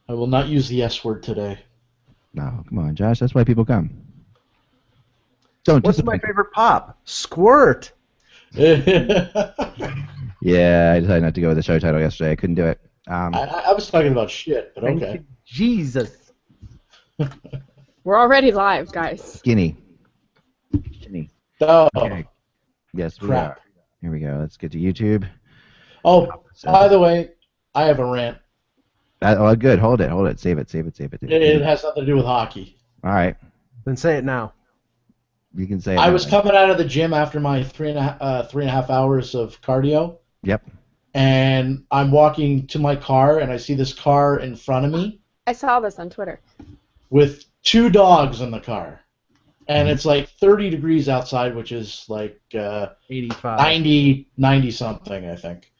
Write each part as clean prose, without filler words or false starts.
I will not use the S word today. No, come on, Josh. That's why people come. Don't What's my disappoint. favorite pop? Squirt. Yeah, I decided not to go with the show title yesterday. I couldn't do it. I was talking about shit, but Thank okay. you, Jesus. We're already live, guys. Skinny. Oh, Okay. Yes, we crap. are. Here we go. Let's get to YouTube. Oh, by the way, I have a rant. Oh, good. Hold it. Save it. It has nothing to do with hockey. All right. Then say it now. You can say it. I now, was then. coming out of the gym after my 3.5 hours of cardio. Yep. And I'm walking to my car, and I see this car in front of me I saw this on Twitter. with 2 dogs in the car. And it's like 30 degrees outside, which is like 85. 90 something, I think.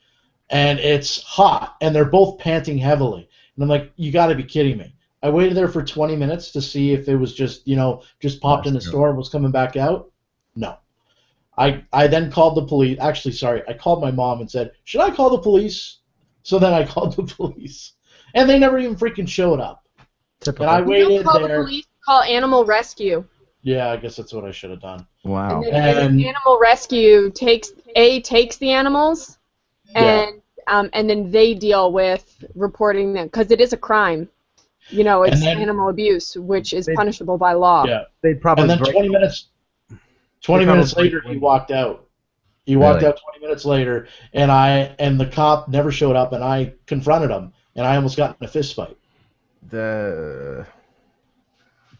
And it's hot, and they're both panting heavily. And I'm like, you got to be kidding me. I waited there for 20 minutes to see if it was just popped in the store and was coming back out. No. I then called the police. Actually, sorry, I called my mom and said, should I call the police? So then I called the police. And they never even freaking showed up. Typical. And I You waited don't call there. the police, call Animal Rescue. Yeah, I guess that's what I should have done. Wow. And then Animal Rescue takes the animals, and then they deal with reporting them because it is a crime. It's animal abuse, which is punishable by law. Yeah. They'd probably And then break 20 minutes later, he walked out. He walked out 20 minutes later, and the cop never showed up, and I confronted him, and I almost got in a fist fight.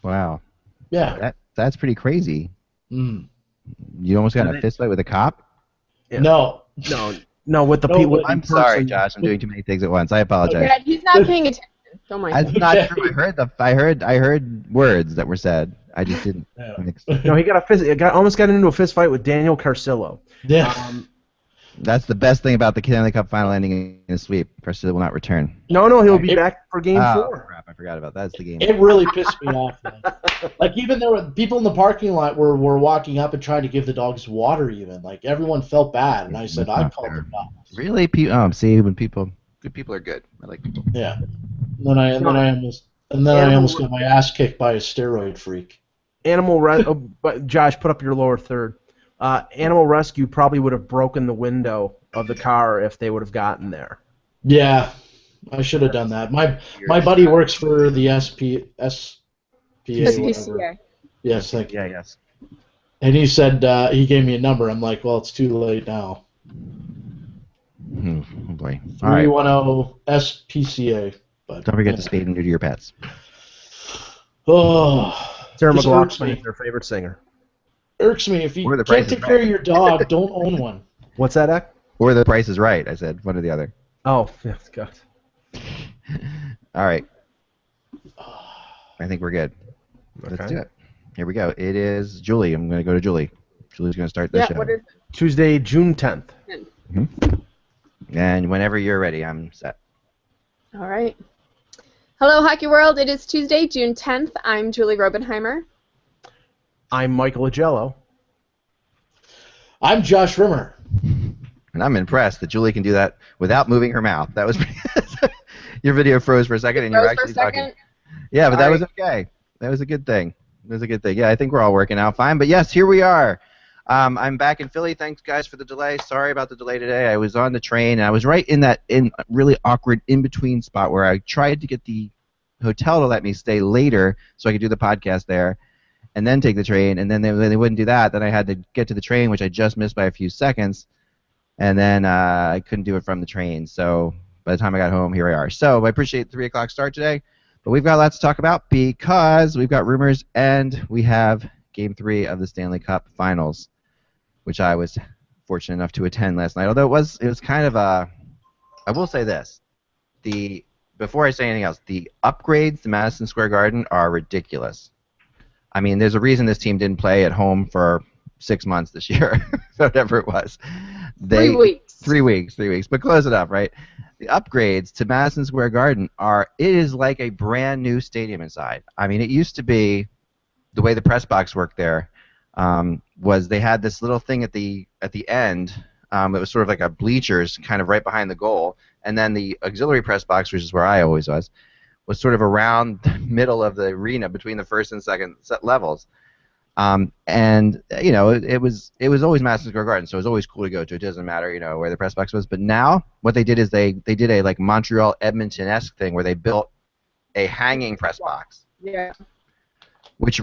Wow. Yeah. That's pretty crazy. Mm. You almost got in a fist fight with a cop? Yeah. No, with the people. I'm sorry, Josh. I'm doing too many things at once. I apologize. Dad, he's not paying attention. Don't mind. That's not true. I heard words that were said. I just didn't. No, he almost got into a fist fight with Daniel Carcillo. Yeah. That's the best thing about the Stanley Cup final ending in a sweep. Carcillo will not return. No, he'll be back for Game 4. Crap, I forgot about that. That's the game. It really pissed me off, man. Like, even there were people in the parking lot were walking up and trying to give the dogs water, even. Like, everyone felt bad, and I said, I called the cops. Really? See, when good people are good. I like people. Yeah. And then I almost got my ass kicked by a steroid freak. But Josh, put up your lower third. Animal Rescue probably would have broken the window of the car if they would have gotten there. Yeah, I should have done that. My buddy works for the SPCA. Yes, thank you. Yeah, yes. And he said he gave me a number. I'm like, well, it's too late now. Oh boy. All right. 310 SPCA. But Don't forget to spay and neuter your pets. Oh, Sarah this McLachlan irks is their favorite singer. Irks me. If you Or the can't price take is care right. of your dog, don't own one. What's that, Eck? Or the price is right. I said one or the other. Oh, yes, God. All right. I think we're good. Let's Okay. do it. Here we go. It is Julie. I'm going to go to Julie. Julie's going to start the Yeah, show. what is it? Tuesday, June 10th. And whenever you're ready, I'm set. All right. Hello, Hockey World. It is Tuesday, June 10th. I'm Julie Robenheimer. I'm Michael Agello. I'm Josh Rimmer. And I'm impressed that Julie can do that without moving her mouth. That was pretty your video froze for a second, and you were actually talking. Yeah, but that was okay. That was a good thing. It was a good thing. Yeah, I think we're all working out fine. But yes, here we are. I'm back in Philly. Thanks, guys, for the delay. Sorry about the delay today. I was on the train, and I was right in that really awkward in-between spot where I tried to get the hotel to let me stay later so I could do the podcast there and then take the train, and then they wouldn't do that. Then I had to get to the train, which I just missed by a few seconds, and then I couldn't do it from the train. So by the time I got home, here we are. So I appreciate the 3 o'clock start today, but we've got lots to talk about because we've got rumors and we have Game 3 of the Stanley Cup Finals, which I was fortunate enough to attend last night. Although it was kind of a, I will say this, before I say anything else, the upgrades to Madison Square Garden are ridiculous. I mean, there's a reason this team didn't play at home for 6 months this year, whatever it was. 3 weeks. 3 weeks, but close enough, right? The upgrades to Madison Square Garden it is like a brand new stadium inside. I mean, it used to be, the way the press box worked there, was they had this little thing at the end. It was sort of like a bleachers kind of right behind the goal, and then the auxiliary press box, which is where I always was sort of around the middle of the arena between the first and second set levels. And you know, it was always Madison Square Garden, so it was always cool to go to. It doesn't matter, you know, where the press box was. But now what they did is they did a like Montreal Edmonton-esque thing where they built a hanging press box. Yeah. Which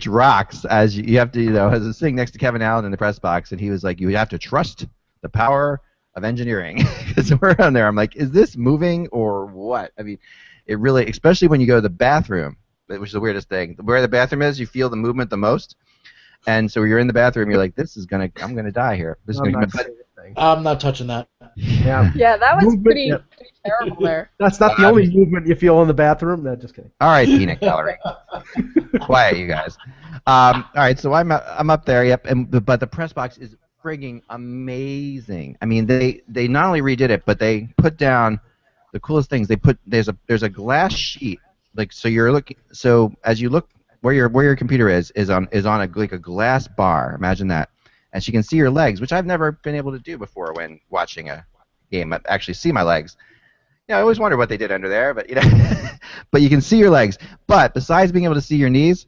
rocks, as you have to, you know, as I was sitting next to Kevin Allen in the press box, and he was like, you have to trust the power of engineering. Because we're on there, I'm like, is this moving or what? I mean, it really, especially when you go to the bathroom, which is the weirdest thing. Where the bathroom is, you feel the movement the most. And so you're in the bathroom, you're like, I'm gonna die here. This is gonna. I'm not touching that. Yeah. Yeah, that was Movement, pretty yeah. terrible there. That's not the only movement you feel in the bathroom. No, just kidding. All right, peanut gallery. Quiet, you guys. All right, so I'm up there. Yep, but the press box is frigging amazing. I mean, they not only redid it, but they put down the coolest things. There's a glass sheet, like, so you're looking. So as you look where your computer is on a glass bar. Imagine that. And she can see your legs, which I've never been able to do before when watching a game. I actually see my legs. Yeah, I always wonder what they did under there, but you know, but you can see your legs. But besides being able to see your knees,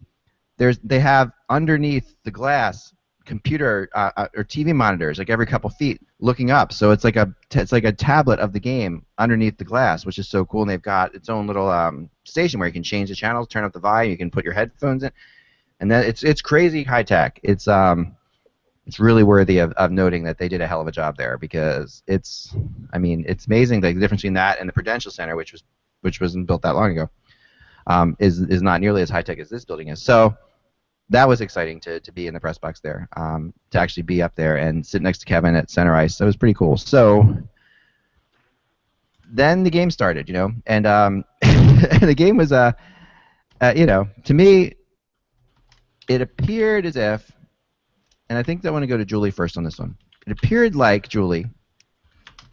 they have underneath the glass computer or TV monitors, like every couple feet, looking up. So it's like a tablet of the game underneath the glass, which is so cool. And they've got its own little station where you can change the channels, turn up the volume, you can put your headphones in, and then it's crazy high tech. It's really worthy of noting that they did a hell of a job there, because it's amazing, like, the difference between that and the Prudential Center, which wasn't built that long ago, is not nearly as high tech as this building is. So that was exciting to be in the press box there, to actually be up there and sit next to Kevin at center ice. That was pretty cool. So then the game started, you know, and the game was you know, to me, it appeared as if. And I think I want to go to Julie first on this one. It appeared like, Julie,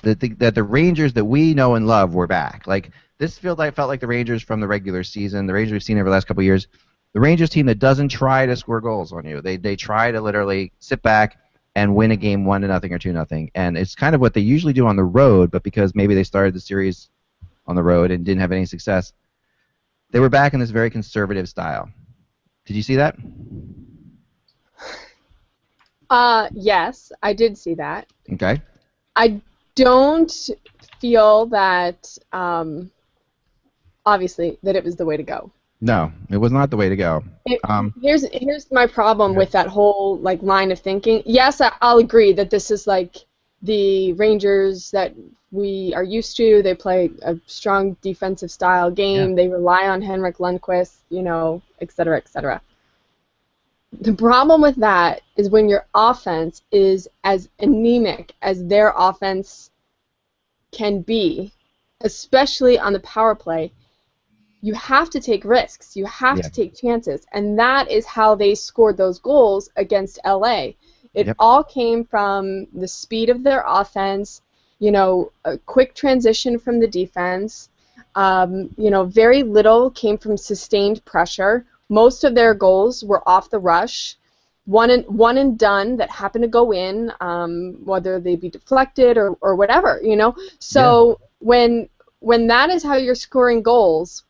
that the Rangers that we know and love were back. Like, this felt like the Rangers from the regular season, the Rangers we've seen over the last couple of years. The Rangers team that doesn't try to score goals on you. They try to literally sit back and win a game 1-0 or 2-0. And it's kind of what they usually do on the road, but because maybe they started the series on the road and didn't have any success, they were back in this very conservative style. Did you see that? Yes, I did see that. Okay. I don't feel that, obviously, that it was the way to go. No, it was not the way to go. Here's my problem with that whole line of thinking. Yes, I'll agree that this is like the Rangers that we are used to. They play a strong defensive style game. Yeah. They rely on Henrik Lundqvist, you know, et cetera, et cetera. The problem with that is when your offense is as anemic as their offense can be, especially on the power play, you have to take risks. You have to take chances. And that is how they scored those goals against LA. It all came from the speed of their offense, you know, a quick transition from the defense. You know, very little came from sustained pressure. Most of their goals were off the rush, one and done that happened to go in, whether they be deflected or whatever, you know. So when that is how you're scoring goals,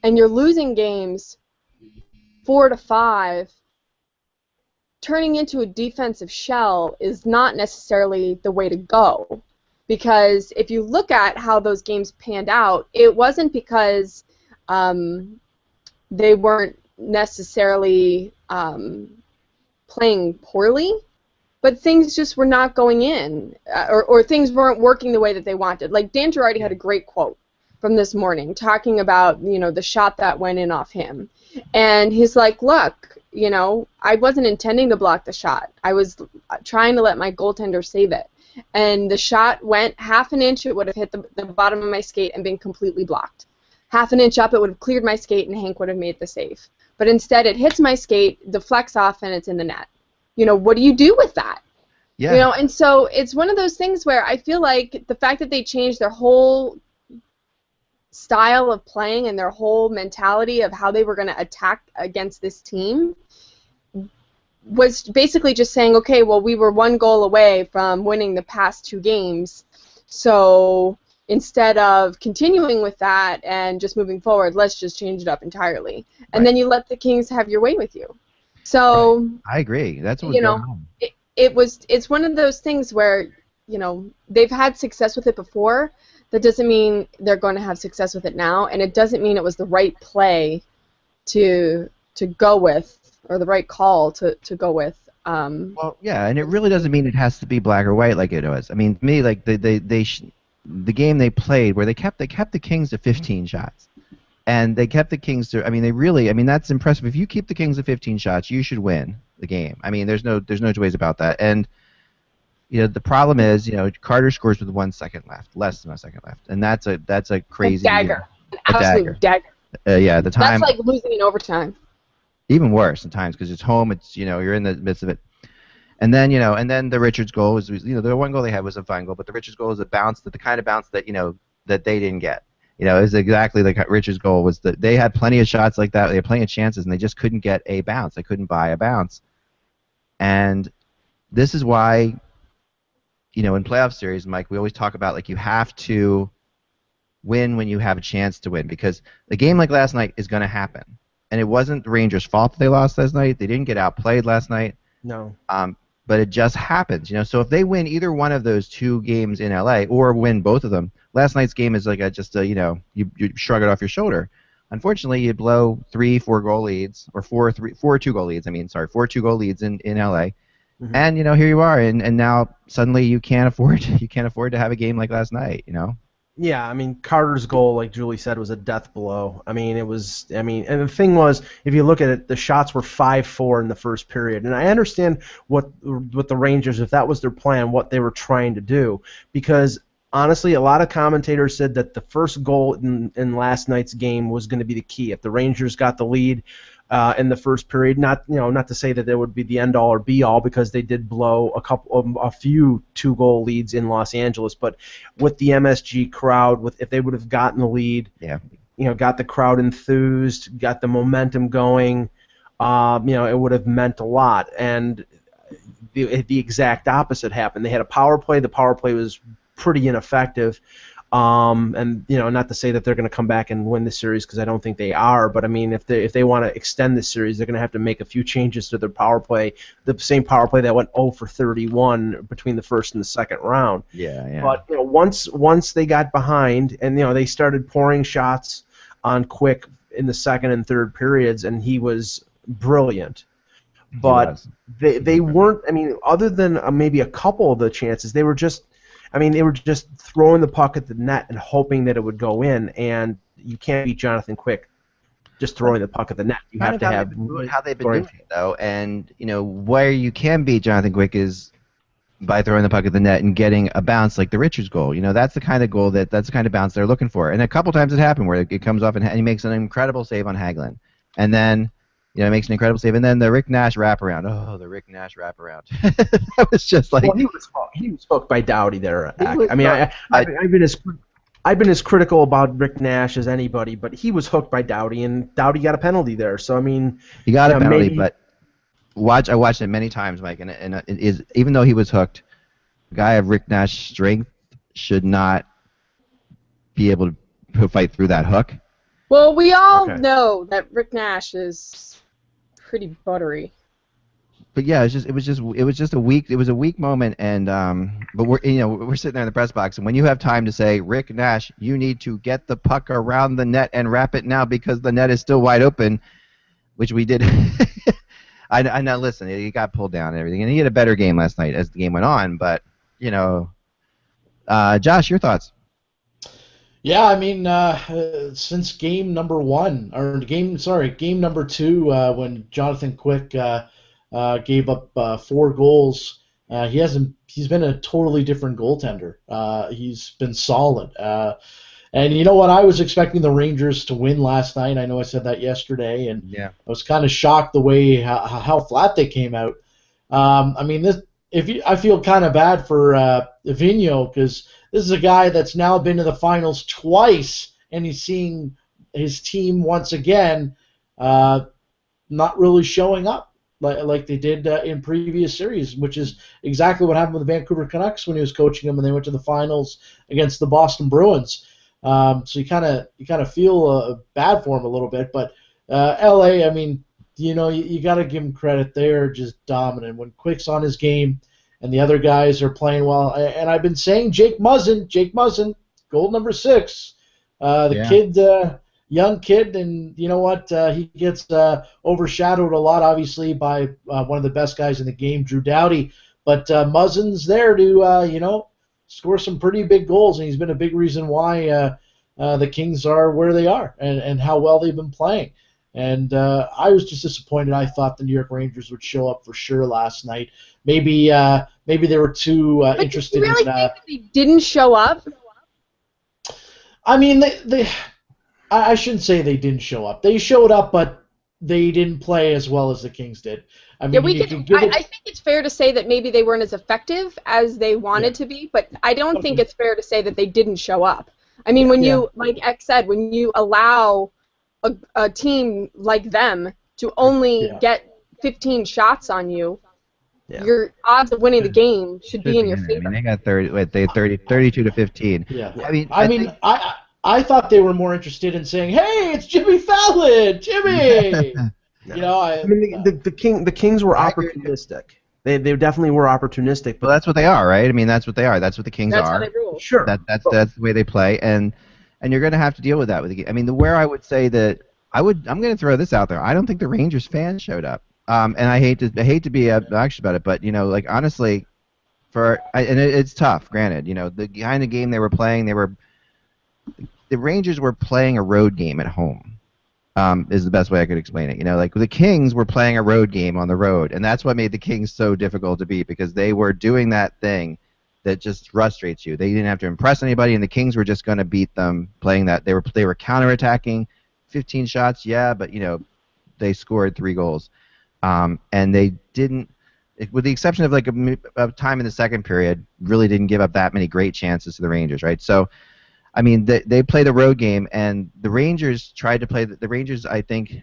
and you're losing games 4-5, turning into a defensive shell is not necessarily the way to go. Because if you look at how those games panned out, it wasn't because they weren't necessarily playing poorly, but things just were not going in, or things weren't working the way that they wanted. Like, Dan Girardi had a great quote from this morning talking about, you know, the shot that went in off him. And he's like, look, you know, I wasn't intending to block the shot. I was trying to let my goaltender save it. And the shot went half an inch, it would have hit the bottom of my skate and been completely blocked. Half an inch up, it would have cleared my skate and Hank would have made the save. But instead, it hits my skate, deflects off, and it's in the net. You know, what do you do with that? Yeah. You know, and so it's one of those things where I feel like the fact that they changed their whole style of playing and their whole mentality of how they were going to attack against this team was basically just saying, okay, well, we were one goal away from winning the past 2 games, so instead of continuing with that and just moving forward, let's just change it up entirely. And then you let the Kings have your way with you. So I agree. That's what was going on. It's one of those things where, they've had success with it before. That doesn't mean they're going to have success with it now, and it doesn't mean it was the right play to go with, or the right call to go with. Well, yeah, and it really doesn't mean it has to be black or white like it was. I mean, to me, like the game they played where they kept the Kings to 15 shots, and they kept the Kings to. I mean, that's impressive. If you keep the Kings to 15 shots, you should win the game. I mean, there's no two ways about that. And the problem is, Carter scores with 1 second left, less than a second left, and that's a crazy dagger, an absolute dagger. Yeah, at the time. That's like losing in overtime. Even worse sometimes because it's home. It's you're in the midst of it, and then the Richards goal was the one goal they had was a fine goal, but the Richards goal was a bounce the kind of bounce that that they didn't get. It was exactly like Richards goal was that they had plenty of shots like that. They had plenty of chances, and they just couldn't get a bounce. They couldn't buy a bounce, and this is why. In playoff series, Mike, we always talk about like you have to win when you have a chance to win because a game like last night is going to happen, and it wasn't the Rangers' fault that they lost last night. They didn't get outplayed last night. No. But it just happens, So if they win either one of those two games in LA or win both of them, last night's game is like you shrug it off your shoulder. Unfortunately, you blow 3-4 goal leads or 4 2-goal leads. 4 2-goal leads in LA. Mm-hmm. And here you are, and now suddenly you can't afford to have a game like last night, Yeah, Carter's goal, like Julie said, was a death blow. And the thing was, if you look at it, the shots were 5-4 in the first period, and I understand what the Rangers, if that was their plan, what they were trying to do, because honestly, a lot of commentators said that the first goal in last night's game was going to be the key. If the Rangers got the lead. In the first period, not to say that it would be the end all or be all because they did blow a few 2-goal leads in Los Angeles, but with the MSG crowd, if they would have gotten the lead, got the crowd enthused, got the momentum going, it would have meant a lot. And the exact opposite happened. They had a power play. The power play was pretty ineffective. And not to say that they're going to come back and win the series because I don't think they are, but if they want to extend the series, they're going to have to make a few changes to their power play, the same power play that went 0 for 31 between the first and the second round. Yeah. But once they got behind and they started pouring shots on Quick in the second and third periods, and he was brilliant. But they weren't. Other than maybe a couple of the chances, they were just throwing the puck at the net and hoping that it would go in, and you can't beat Jonathan Quick just throwing the puck at the net. You have to have how they've been doing it, though, and where you can beat Jonathan Quick is by throwing the puck at the net and getting a bounce like the Richards goal. That's the kind of goal that's the kind of bounce they're looking for. And a couple times it happened where it comes off and he makes an incredible save on Hagelin, and then makes an incredible save, and then the Rick Nash wraparound. Oh, the Rick Nash wraparound. That was just like he was hooked by Doughty there. I've been as critical about Rick Nash as anybody, but he was hooked by Doughty, and Doughty got a penalty there. So he got a penalty, but I watched it many times, Mike, and it is even though he was hooked, a guy of Rick Nash's strength should not be able to fight through that hook. Well, we all know that Rick Nash is pretty buttery. But yeah, it was just a weak moment, and but we're sitting there in the press box, and when you have time to say, Rick Nash, you need to get the puck around the net and wrap it now because the net is still wide open, which we did. I know. Listen, he got pulled down and everything, and he had a better game last night as the game went on. But Josh, your thoughts? Yeah, since game number 2, when Jonathan Quick gave up 4 goals, he's been a totally different goaltender. He's been solid. And you know what? I was expecting the Rangers to win last night. I know I said that yesterday, and I was kind of shocked the way how flat they came out. I feel kind of bad for Vigneault because this is a guy that's now been to the finals twice, and he's seeing his team once again not really showing up. like they did in previous series, which is exactly what happened with the Vancouver Canucks when he was coaching them when they went to the finals against the Boston Bruins. So you kind of feel bad for him a little bit, but LA, I mean, you got to give him credit. They're just dominant. When Quick's on his game and the other guys are playing well, and I've been saying Jake Muzzin, goal number 6, kid, young kid, and you know what? He gets overshadowed a lot, obviously, by one of the best guys in the game, Drew Doughty. But Muzzin's there to, score some pretty big goals, and he's been a big reason why the Kings are where they are and how well they've been playing. And I was just disappointed. I thought the New York Rangers would show up for sure last night. Maybe they were too interested in. You really in. Think they didn't show up? I mean, I shouldn't say they didn't show up. They showed up, but they didn't play as well as the Kings did. I mean, I think it's fair to say that maybe they weren't as effective as they wanted to be, but I don't think it's fair to say that they didn't show up. I mean, when you, like X said, when you allow a team like them to only get 15 shots on you, your odds of winning the game should be in your favor. I mean, they got 32 to 15. Yeah. I thought they were more interested in saying, "Hey, it's Jimmy Fallon, Jimmy." The Kings were opportunistic. They definitely were opportunistic. But that's what they are, right? I mean, that's what they are. That's what the Kings are. That's how they rule. Sure. That's the way they play, and you're going to have to deal with that. I mean, where I would say that I'm going to throw this out there. I don't think the Rangers fans showed up, and I hate to be obnoxious about it, but honestly, it's tough. Granted, the kind of game they were playing, the Rangers were playing a road game at home. Is the best way I could explain it. Like the Kings were playing a road game on the road, and that's what made the Kings so difficult to beat, because they were doing that thing that just frustrates you. They didn't have to impress anybody, and the Kings were just going to beat them playing that. They were counterattacking, 15 shots, but they scored 3 goals, and they didn't, with the exception of a time in the second period, really didn't give up that many great chances to the Rangers, right? So. I mean, they played a road game, and the Rangers tried to play. The Rangers, I think,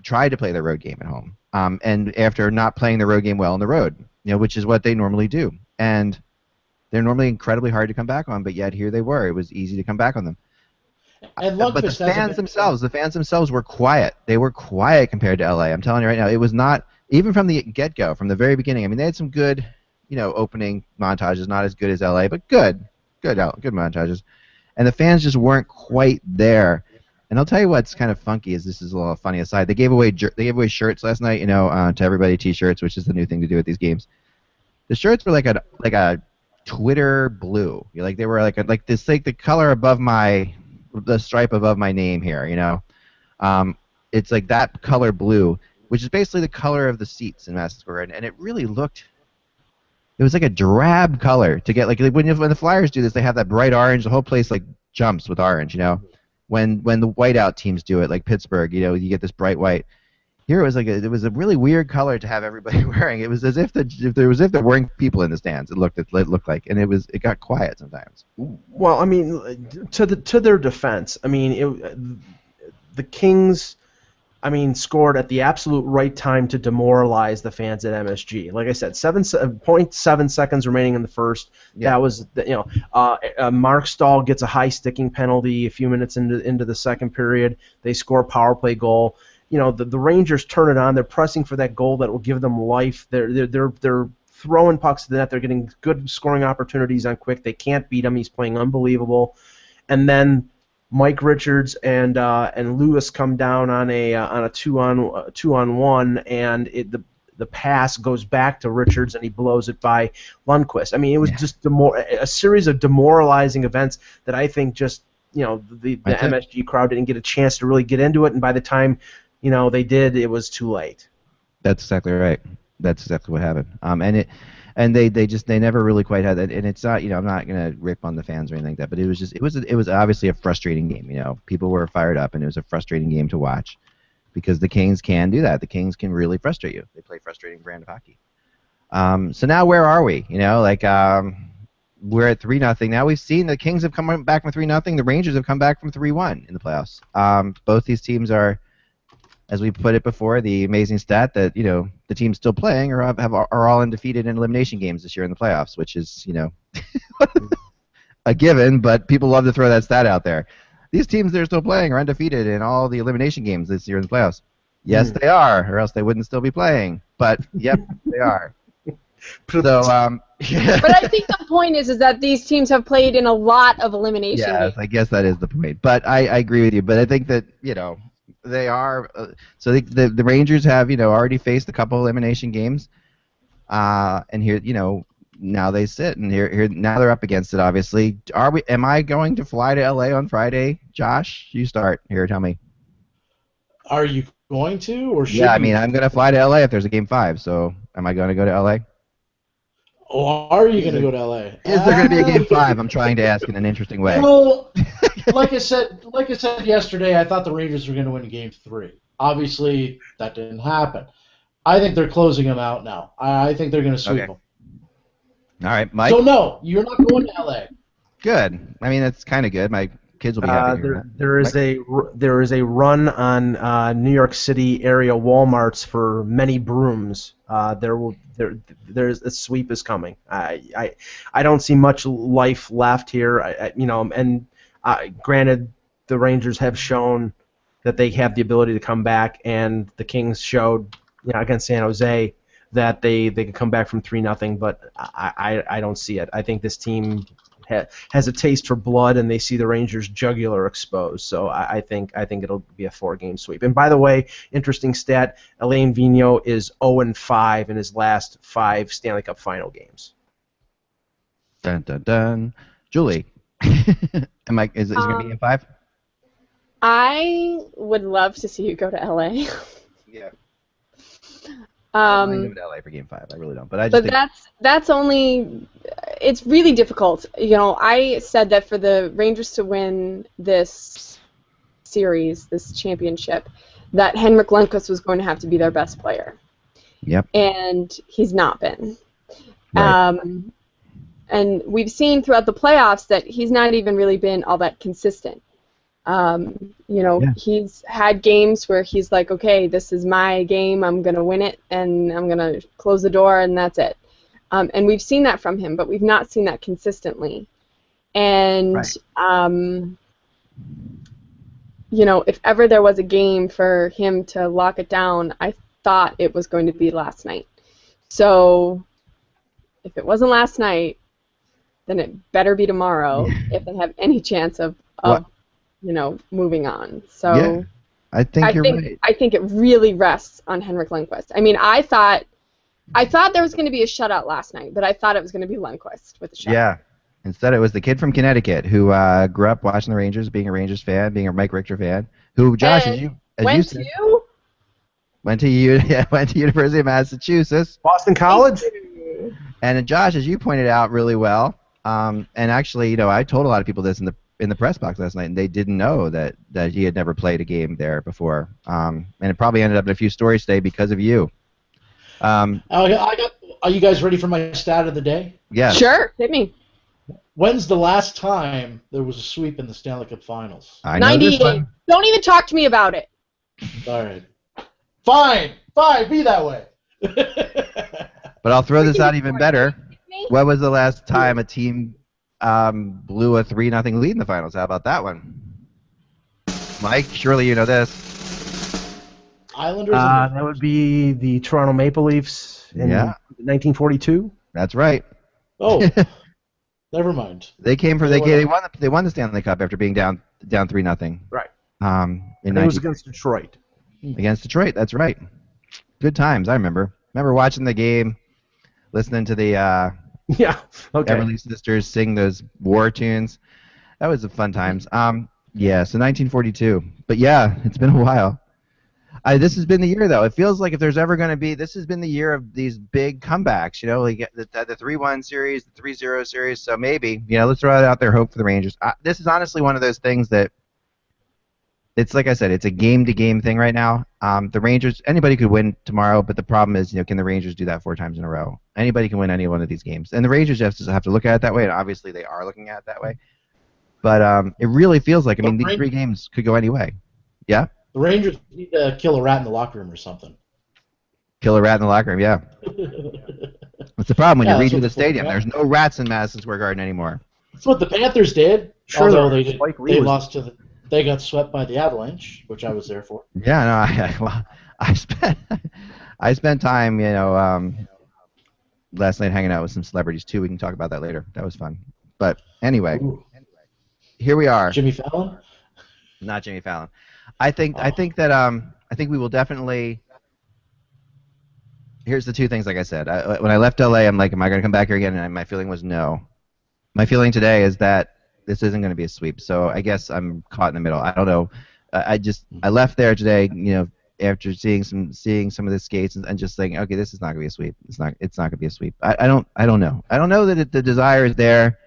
tried to play the road game at home, and after not playing the road game well on the road, which is what they normally do, and they're normally incredibly hard to come back on. But yet here they were. It was easy to come back on them. But the fans themselves were quiet. They were quiet compared to LA. I'm telling you right now, it was not, even from the get-go, from the very beginning. I mean, they had some good, opening montages, not as good as LA, but good montages, and the fans just weren't quite there. And I'll tell you what's kind of funky is, this is a little funny aside. They gave away shirts last night, to everybody, T-shirts, which is the new thing to do at these games. The shirts were like a Twitter blue. They were like the color above the stripe above my name here. It's like that color blue, which is basically the color of the seats in Madison Square Garden, and it really looked. It was like a drab color to get when the Flyers do this, they have that bright orange. The whole place jumps with orange. When the whiteout teams do it, like Pittsburgh, you get this bright white. Here it was a really weird color to have everybody wearing. It was as if there weren't people in the stands. It looked like, and it got quiet sometimes. Well, I mean, to their defense, I mean, the Kings. Scored at the absolute right time to demoralize the fans at MSG. Like I said, 7.7 seconds remaining in the first. Yeah. That was, Mark Stahl gets a high sticking penalty a few minutes into the second period. They score a power play goal. The Rangers turn it on. They're pressing for that goal that will give them life. They're throwing pucks to the net. They're getting good scoring opportunities on Quick. They can't beat him. He's playing unbelievable. And then Mike Richards and Lewis come down on a two on one, and the pass goes back to Richards, and he blows it by Lundqvist. I mean, it was just a series of demoralizing events that I think just the MSG crowd didn't get a chance to really get into it, and by the time they did, it was too late. That's exactly right. That's exactly what happened. And they never really quite had that. And it's not, I'm not gonna rip on the fans or anything like that, but it was obviously a frustrating game. People were fired up, and it was a frustrating game to watch, because the Kings can do that. The Kings can really frustrate you. They play frustrating brand of hockey. So now where are we? We're at 3-0 now. We've seen the Kings have come back from 3-0. The Rangers have come back from 3-1 in the playoffs. Both these teams are as we put it before, the amazing stat that the teams still playing are all undefeated in elimination games this year in the playoffs, which is a given, but people love to throw that stat out there. These teams that are still playing are undefeated in all the elimination games this year in the playoffs. Yes, they are, or else they wouldn't still be playing. But yep, they are. So, But I think the point is that these teams have played in a lot of elimination games. Yes, I guess that is the point. But I agree with you. But I think that they are. So the Rangers have already faced a couple elimination games, and here now they sit and here now they're up against it. Obviously, Am I going to fly to LA on Friday? Josh, you start here. Tell me. Are you going to, or should Yeah, I you? mean, I'm going to fly to LA if there's a Game 5. So, am I going to go to LA? Or are you going to go to LA? Is there going to be a Game 5? I'm trying to ask in an interesting way. Well, like I said yesterday, I thought the Rangers were going to win Game 3. Obviously, that didn't happen. I think they're closing them out now. I think they're going to sweep them. All right, Mike. So no, you're not going to LA. Good. I mean, that's kind of good. My kids will be happy. There is a run on New York City area WalMarts for many brooms. There's a sweep is coming. I don't see much life left here. Granted, the Rangers have shown that they have the ability to come back, and the Kings showed against San Jose that they could come back from 3-0, but I don't see it. I think this team has a taste for blood, and they see the Rangers' jugular exposed. So I think it'll be a 4-game sweep. And by the way, interesting stat: Alain Vigneault is 0-5 in his last 5 Stanley Cup Final games. Dun dun dun. Julie, is it going to be a 5? I would love to see you go to LA. Yeah. I don't go to LA for Game 5. I really don't. But that's only. It's really difficult. I said that for the Rangers to win this series, this championship, that Henrik Lundqvist was going to have to be their best player. Yep. And he's not been. Right. And we've seen throughout the playoffs that he's not even really been all that consistent. He's had games where he's like, okay, this is my game, I'm going to win it, and I'm going to close the door, and that's it. And we've seen that from him, but we've not seen that consistently. And, right. If ever there was a game for him to lock it down, I thought it was going to be last night. So if it wasn't last night, then it better be tomorrow if they have any chance of moving on. So yeah, I think you're right. I think it really rests on Henrik Lundqvist. I mean, I thought there was going to be a shutout last night, but I thought it was going to be Lundqvist with the shutout. Yeah. Instead, it was the kid from Connecticut who grew up watching the Rangers, being a Rangers fan, being a Mike Richter fan. Who, Josh, went to University of Massachusetts, Boston College. And Josh, as you pointed out really well, and actually, I told a lot of people this in the press box last night, and they didn't know that he had never played a game there before. And it probably ended up in a few stories today because of you. Are you guys ready for my stat of the day? Yeah. Sure, hit me. When's the last time there was a sweep in the Stanley Cup Finals? I know this one. Don't even talk to me about it. All right. Fine, be that way. But I'll throw this out even better. When was the last time a team blew a 3-0 lead in the finals? How about that one? Mike, surely you know this. Islanders. That would be the Toronto Maple Leafs in 1942. That's right. Oh, never mind. They won the Stanley Cup after being down 3-0. Right. It was against Detroit. Against Detroit, that's right. Good times, I remember. Remember watching the game, listening to the Everly Sisters sing those war tunes. That was the fun times. So 1942. But yeah, it's been a while. This has been the year, though. It feels like if there's ever going to be, this has been the year of these big comebacks. Like the 3-1 series, the 3-0 series. So maybe, let's throw it out there, hope for the Rangers. This is honestly one of those things that, it's like I said, it's a game-to-game thing right now. The Rangers, anybody could win tomorrow, but the problem is, can the Rangers do that 4 times in a row? Anybody can win any one of these games. And the Rangers just have to look at it that way, and obviously they are looking at it that way. But it really feels like, these 3 games could go any way. Yeah? The Rangers need to kill a rat in the locker room or something. Kill a rat in the locker room, yeah. What's the problem when you redo the stadium? Yeah. There's no rats in Madison Square Garden anymore. That's what the Panthers did. Sure, although they lost to they got swept by the Avalanche, which I was there for. Yeah, no, I spent time, last night hanging out with some celebrities too. We can talk about that later. That was fun. But anyway, here we are. Jimmy Fallon? Not Jimmy Fallon. I think we will definitely. Here's the two things. Like I said, when I left LA, I'm like, am I going to come back here again? And my feeling was no. My feeling today is that this isn't going to be a sweep. So I guess I'm caught in the middle. I don't know. I left there today, after seeing some of the skates and just thinking, okay, this is not going to be a sweep. It's not going to be a sweep. I don't know. I don't know that the desire is there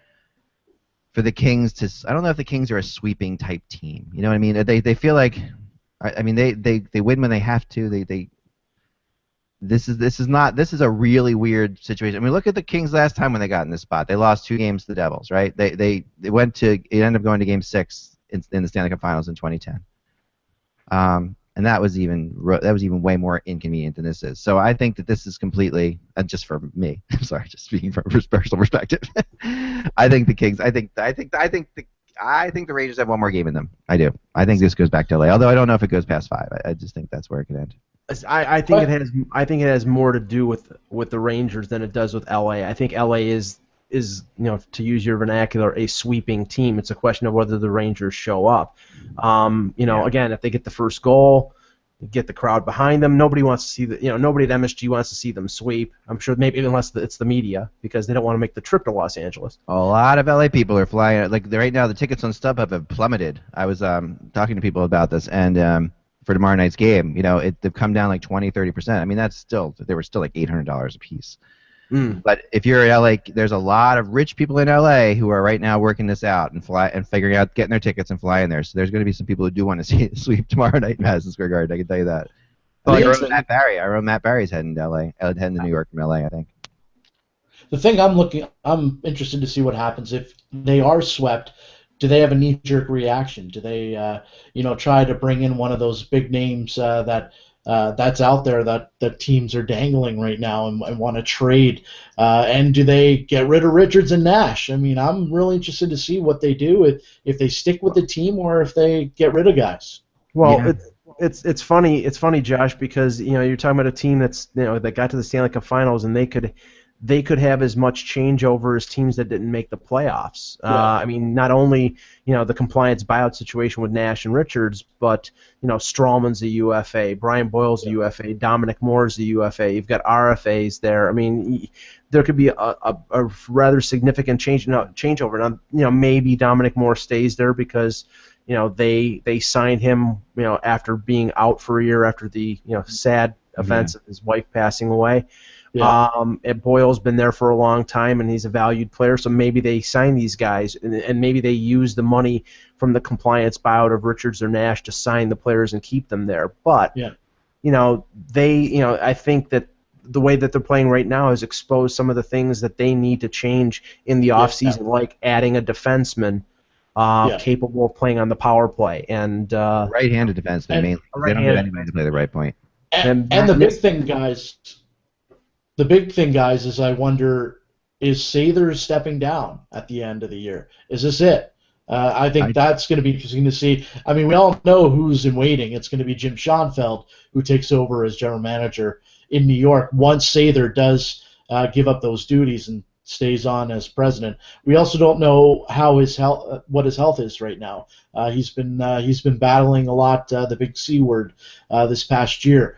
for the Kings to. I don't know if the Kings are a sweeping type team. You know what I mean? They feel like, I mean, they win when they have to. This is a really weird situation. I mean, look at the Kings last time when they got in this spot. They lost 2 games to the Devils, right? It ended up going to Game 6 in the Stanley Cup Finals in 2010. And that was even way more inconvenient than this is. So I think that this is completely, just for me. I'm sorry, just speaking from a personal perspective. I think the Kings. I think the Rangers have one more game in them. I do. I think this goes back to LA. Although I don't know if it goes past 5. I just think that's where it could end. I think it has more to do with the Rangers than it does with LA. I think LA is to use your vernacular, a sweeping team. It's a question of whether the Rangers show up. Again, if they get the first goal, get the crowd behind them. Nobody wants to see nobody at MSG wants to see them sweep. I'm sure maybe unless it's the media because they don't want to make the trip to Los Angeles. A lot of LA people are flying. Like right now, the tickets on StubHub have plummeted. I was talking to people about this and. For tomorrow night's game, they've come down like 20-30%. I mean, they were still like $800 a piece. But if you're in LA, there's a lot of rich people in LA who are right now working this out and figuring out getting their tickets and flying there. So there's going to be some people who do want to see it sweep tomorrow night in Madison Square Garden. I can tell you that. I wrote Matt Barry's heading to LA. Heading to New York from LA, I think. The thing I'm interested to see what happens if they are swept. Do they have a knee-jerk reaction? Do they, try to bring in one of those big names that's out there that teams are dangling right now and want to trade? And do they get rid of Richards and Nash? I mean, I'm really interested to see what they do if they stick with the team or if they get rid of guys. Well, yeah. It's funny, Josh, because you're talking about a team that's that got to the Stanley Cup Finals and they could have as much changeover as teams that didn't make the playoffs. Yeah. I mean, not only the compliance buyout situation with Nash and Richards, but Strawman's a UFA, Brian Boyle's a UFA, Dominic Moore's a UFA. You've got RFAs there. I mean, there could be a rather significant changeover. Now, maybe Dominic Moore stays there because they signed him after being out for a year after the sad events of his wife passing away. Yeah. Boyle's been there for a long time, and he's a valued player, so maybe they sign these guys, and maybe they use the money from the compliance buyout of Richards or Nash to sign the players and keep them there. But, I think that the way that they're playing right now has exposed some of the things that they need to change in the offseason, like adding a defenseman capable of playing on the power play. And right-handed defenseman, mainly. They don't have anybody to play the right point. And the big thing, guys... The big thing, guys, is I wonder, is Sather stepping down at the end of the year? Is this it? I think that's going to be interesting to see. I mean, we all know who's in waiting. It's going to be Jim Schoenfeld, who takes over as general manager in New York once Sather does give up those duties and stays on as president. We also don't know how what his health is right now. He's been battling a lot, the big C word, this past year.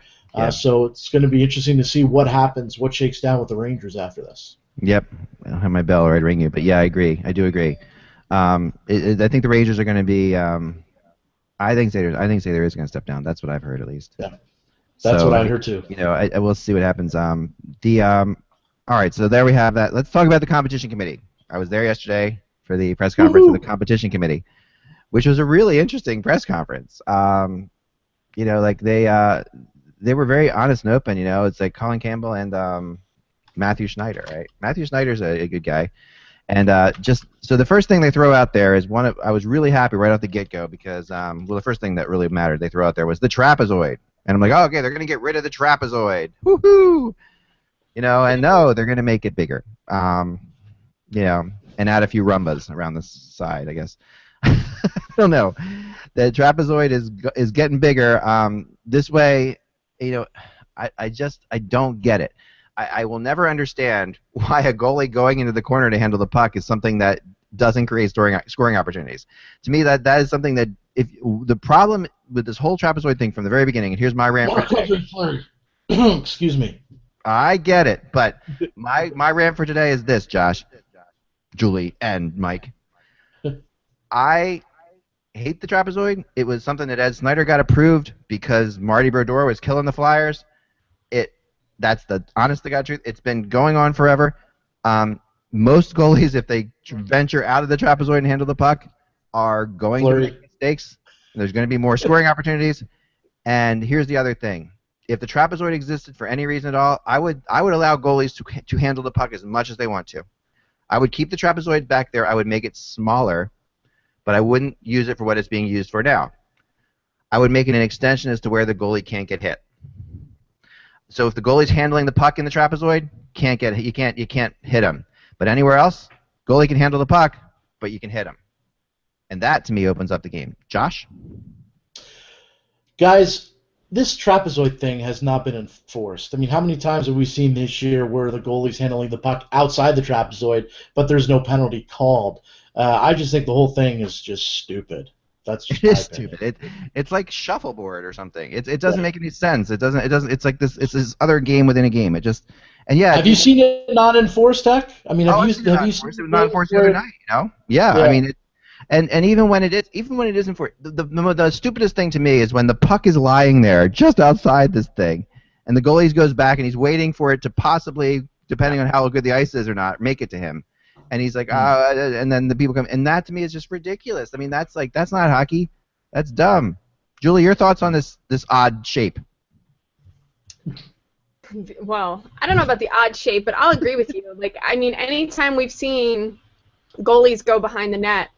So it's going to be interesting to see what happens, what shakes down with the Rangers after this. Yep. I don't have my bell ready to ring you, but yeah, I agree. I do agree. I think the Rangers are going to be. I think Sather is going to step down. That's what I've heard, at least. Yeah, that's what I heard too. I will see what happens. All right, so there we have that. Let's talk about the competition committee. I was there yesterday for the press conference of the competition committee, which was a really interesting press conference. They were very honest and open. It's like Colin Campbell and Matthew Schneider, right? Matthew Schneider's a good guy, And just so the first thing they throw out there is I was really happy right off the get-go because the first thing that really mattered they throw out there was the trapezoid, and I'm like, oh, okay, they're gonna get rid of the trapezoid, woohoo! And no, they're gonna make it bigger, and add a few rumbas around the side, I guess. I don't know. The trapezoid is getting bigger. This way, I don't get it. I will never understand why a goalie going into the corner to handle the puck is something that doesn't create scoring opportunities. To me, that is something that if the problem with this whole trapezoid thing from the very beginning, and here's my rant. Excuse me. I get it, but my rant for today is this, Josh, Julie, and Mike. I hate the trapezoid. It was something that Ed Snyder got approved because Marty Brodeur was killing the Flyers. That's the honest-to-God truth. It's been going on forever. Most goalies, if they venture out of the trapezoid and handle the puck, are going to make mistakes. There's going to be more scoring opportunities. And here's the other thing. If the trapezoid existed for any reason at all, I would allow goalies to handle the puck as much as they want to. I would keep the trapezoid back there. I would make it smaller, but I wouldn't use it for what it's being used for now. I would make it an extension as to where the goalie can't get hit. So if the goalie's handling the puck in the trapezoid, you can't hit him. But anywhere else, goalie can handle the puck, but you can hit him. And that, to me, opens up the game. Josh? Guys, this trapezoid thing has not been enforced. I mean, how many times have we seen this year where the goalie's handling the puck outside the trapezoid, but there's no penalty called? I just think the whole thing is just stupid. That's just it is stupid. It's like shuffleboard or something. It doesn't make any sense. It doesn't. It's like this. It's this other game within a game. Have you seen it not enforced, Tech? I mean, have you seen it? It was not enforced the other night. Yeah. I mean, and even when it is enforced, the stupidest thing to me is when the puck is lying there just outside this thing, and the goalie goes back and he's waiting for it to possibly, depending on how good the ice is or not, make it to him. And he's like, and then the people come, and that to me is just ridiculous. I mean, that's not hockey. That's dumb. Julie, your thoughts on this odd shape? Well, I don't know about the odd shape, but I'll agree with you. Like, I mean, anytime we've seen goalies go behind the net,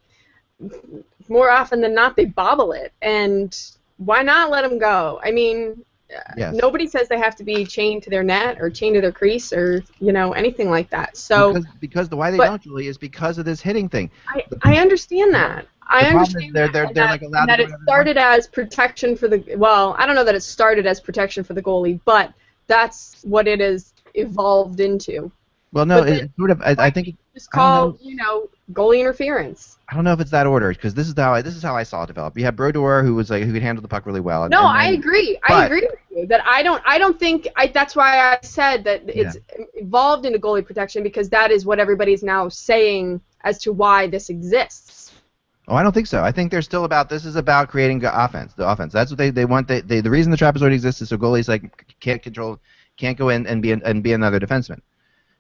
more often than not, they bobble it. And why not let them go? I mean, yes. Nobody says they have to be chained to their net or chained to their crease or anything like that. So because why they don't, Julie, is because of this hitting thing. I understand that. I understand they're like allowed that to it started as protection for the. Well, I don't know that it started as protection for the goalie, but that's what it has evolved into. Well, no, it's sort of. I think it's called goalie interference. I don't know if it's that order because this is how I saw it develop. You had Brodeur who could handle the puck really well. I agree. I agree with you that I don't think that's why I said that it's evolved into goalie protection because that is what everybody's now saying as to why this exists. Oh, I don't think so. I think they're still about this is about creating offense. The offense. That's what they want. The reason the trapezoid exists is so goalies can't go in and be another defenseman.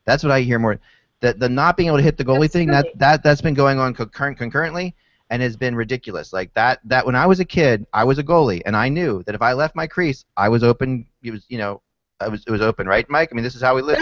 That's what I hear more. The not being able to hit the goalie thing, that's been going on concurrently and has been ridiculous. Like that when I was a kid, I was a goalie and I knew that if I left my crease, I was open. It was open, right, Mike? I mean, this is how we live.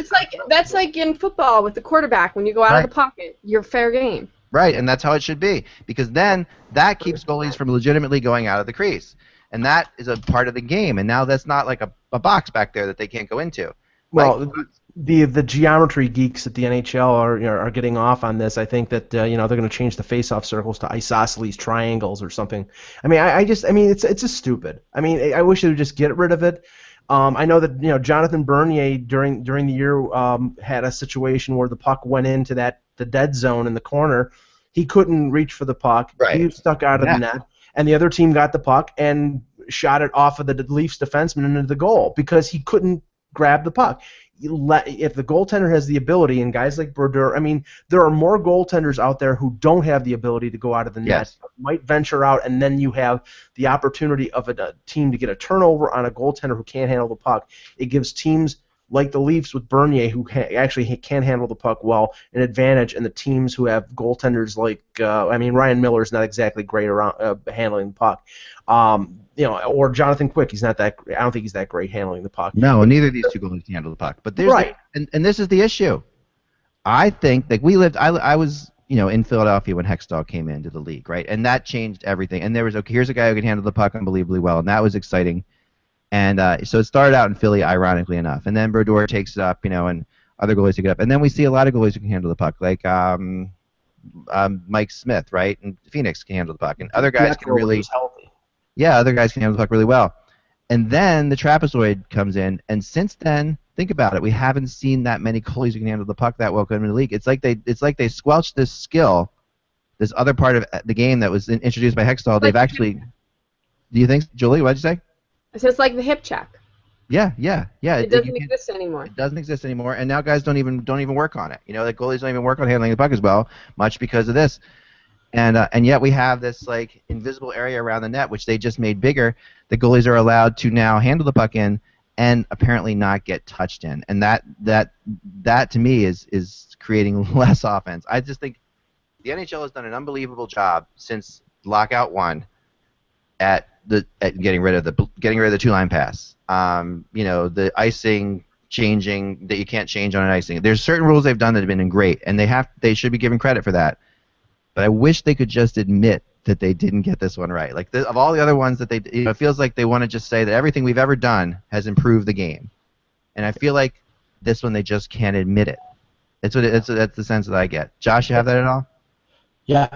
That's like in football with the quarterback when you go out of the pocket, you're fair game. Right, and that's how it should be because then that keeps goalies from legitimately going out of the crease, and that is a part of the game. And now that's not like a box back there that they can't go into. Well, the geometry geeks at the NHL are getting off on this. I think that they're going to change the face-off circles to isosceles triangles or something. I mean, it's just stupid. I mean, I wish they would just get rid of it. I know that Jonathan Bernier during the year had a situation where the puck went into the dead zone in the corner. He couldn't reach for the puck. Right. He was stuck out of the net, and the other team got the puck and shot it off of the Leafs defenseman into the goal because he couldn't grab the puck. If the goaltender has the ability, and guys like Brodeur, I mean, there are more goaltenders out there who don't have the ability to go out of the net, might venture out, and then you have the opportunity of a team to get a turnover on a goaltender who can't handle the puck. It gives teams like the Leafs with Bernier, who actually can handle the puck well, an advantage, and the teams who have goaltenders like, Ryan Miller's not exactly great around handling the puck. Or Jonathan Quick, he's not that. I don't think he's that great handling the puck. No, neither of these two goalies can handle the puck. But there's and this is the issue. I think that we lived. I was in Philadelphia when Hextall came into the league, right? And that changed everything. And there was here's a guy who can handle the puck unbelievably well, and that was exciting. And so it started out in Philly, ironically enough, and then Brodeur takes it up, and other goalies take it up, and then we see a lot of goalies who can handle the puck, like Mike Smith, right? And Phoenix can handle the puck, and other guys can really. Healthy. Yeah, other guys can handle the puck really well. And then the trapezoid comes in, and since then, think about it, we haven't seen that many goalies who can handle the puck that well come in the league. It's like they squelched this skill, this other part of the game that was introduced by Hextall. They've actually. Do you think, Julie? What did you say? So it's like the hip check. Yeah. It doesn't exist anymore. It doesn't exist anymore, and now guys don't even work on it. The goalies don't even work on handling the puck as well, much because of this. And yet we have this like invisible area around the net, which they just made bigger. The goalies are allowed to now handle the puck in, and apparently not get touched in. And that to me is creating less offense. I just think the NHL has done an unbelievable job since Lockout 1 at getting rid of the 2-line pass. The icing changing that you can't change on an icing. There's certain rules they've done that have been great, and they should be given credit for that. But I wish they could just admit that they didn't get this one right. Like of all the other ones that it feels like they want to just say that everything we've ever done has improved the game, and I feel like this one they just can't admit it. That's the sense that I get. Josh, you have that at all? Yeah,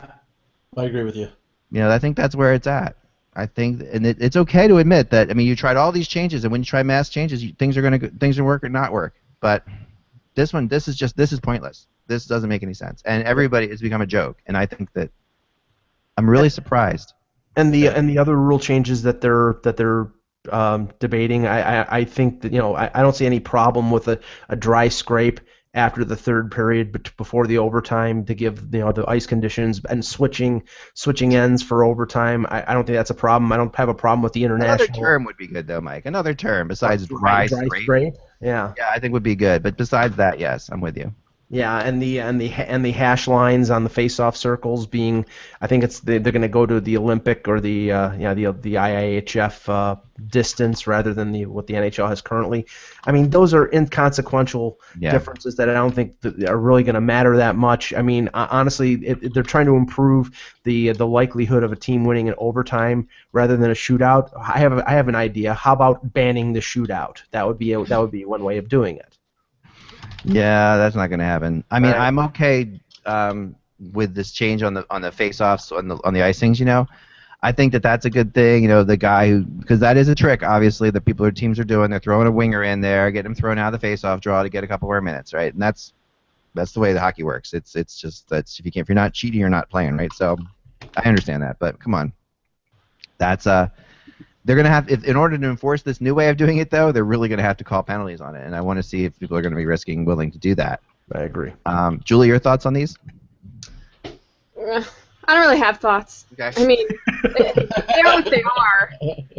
I agree with you. I think that's where it's at. I think, and it's okay to admit that. I mean, you tried all these changes, and when you try mass changes, things are work or not work. But this is pointless. This doesn't make any sense, and everybody has become a joke. And I think that I'm really surprised. And the other rule changes that they're debating, I think that I don't see any problem with a dry scrape after the third period, but before the overtime to give the ice conditions and switching ends for overtime. I don't think that's a problem. I don't have a problem with the international. Another term would be good though, Mike. Another term besides dry scrape. Yeah, I think would be good. But besides that, yes, I'm with you. Yeah, and the hash lines on the face-off circles being, I think they're going to go to the Olympic or the IIHF distance rather than what the NHL has currently. I mean, those are inconsequential differences that I don't think that are really going to matter that much. I mean, honestly, they're trying to improve the likelihood of a team winning in overtime rather than a shootout. I have an idea. How about banning the shootout? That would be one way of doing it. Yeah, that's not going to happen. I mean, I'm okay with this change on the face-offs on the icings. I think that's a good thing. The guy because that is a trick, obviously, that teams are doing. They're throwing a winger in there, getting him thrown out of the face-off draw to get a couple more minutes, right? And that's the way the hockey works. It's just if you're not cheating, you're not playing, right? So I understand that, but come on, that's They're going to have, in order to enforce this new way of doing it, though, they're really going to have to call penalties on it, and I want to see if people are going to be willing to do that. I agree. Julie, your thoughts on these? I don't really have thoughts. Okay. I mean, they are what they are,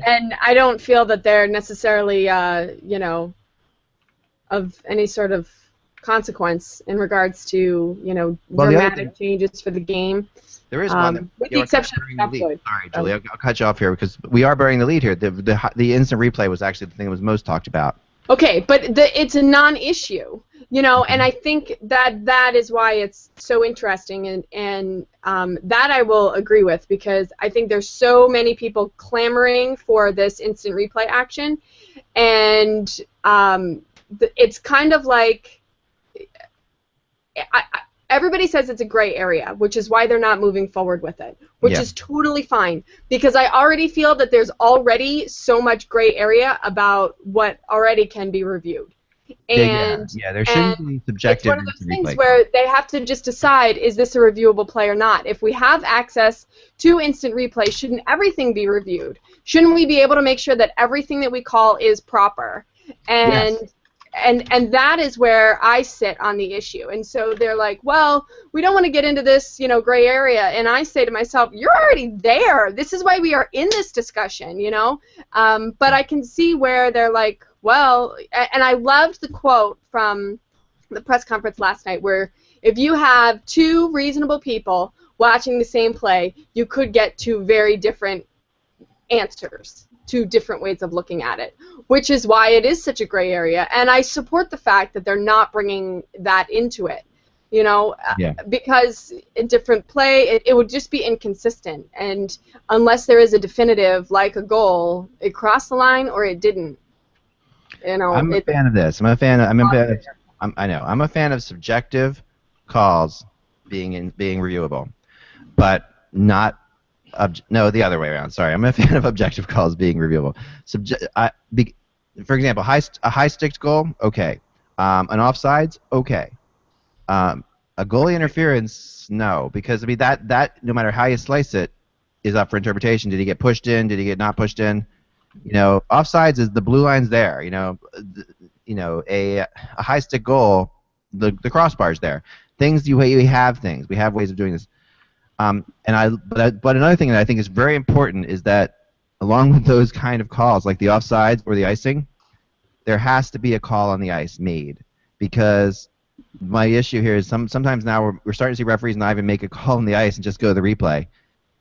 and I don't feel that they're necessarily, of any sort of consequence in regards to, dramatic changes for the game. There is one. With the exception of Sorry, Julie, I'll cut you off here because we are burying the lead here. The instant replay was actually the thing that was most talked about. Okay, but it's a non-issue, and I think that is why it's so interesting, and that I will agree with because I think there's so many people clamoring for this instant replay action, and it's kind of like everybody says it's a gray area, which is why they're not moving forward with it, which is totally fine because I already feel that there's already so much gray area about what already can be reviewed. And there shouldn't be subjective. It's one of those things where they have to just decide, is this a reviewable play or not? If we have access to instant replay, shouldn't everything be reviewed? Shouldn't we be able to make sure that everything that we call is proper? And that is where I sit on the issue. And so they're like, well, we don't want to get into this, gray area. And I say to myself, you're already there. This is why we are in this discussion, But I can see where they're like, well, and I loved the quote from the press conference last night where if you have two reasonable people watching the same play, you could get two very different answers. Two different ways of looking at it, which is why it is such a gray area. And I support the fact that they're not bringing that into it. because in different play, it would just be inconsistent. And unless there is a definitive, like a goal, it crossed the line or it didn't. I'm a fan of this. I'm a fan of subjective calls being reviewable, but not the other way around. Sorry, I'm a fan of objective calls being reviewable. For example, a high sticks goal, okay. An offsides, okay. A goalie interference, no, because that no matter how you slice it, is up for interpretation. Did he get pushed in? Did he get not pushed in? Offsides is the blue line's there. A high stick goal, the crossbar's there. We have ways of doing this. But another thing that I think is very important is that along with those kind of calls, like the offsides or the icing, there has to be a call on the ice made, because my issue here is sometimes now we're starting to see referees not even make a call on the ice and just go to the replay.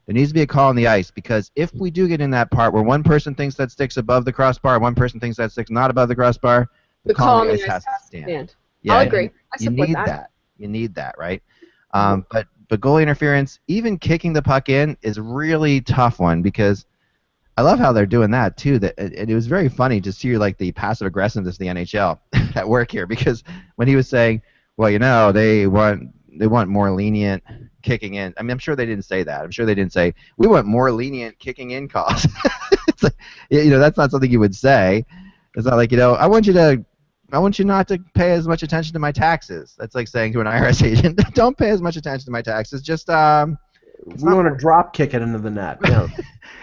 There needs to be a call on the ice, because if we do get in that part where one person thinks that stick's above the crossbar, one person thinks that stick's not above the crossbar, the call on the ice has to stand. Yeah, I'll agree. I support that. You need that, right? But goalie interference, even kicking the puck in, is a really tough one, because I love how they're doing that too. It was very funny to see the passive aggressiveness of the NHL at work here, because when he was saying, well, they want more lenient kicking in. I mean, I'm sure they didn't say that. I'm sure they didn't say, we want more lenient kicking in calls. It's like, that's not something you would say. It's not like, I want you not to pay as much attention to my taxes. That's like saying to an IRS agent, don't pay as much attention to my taxes. Just we want to drop kick it into the net. Yeah.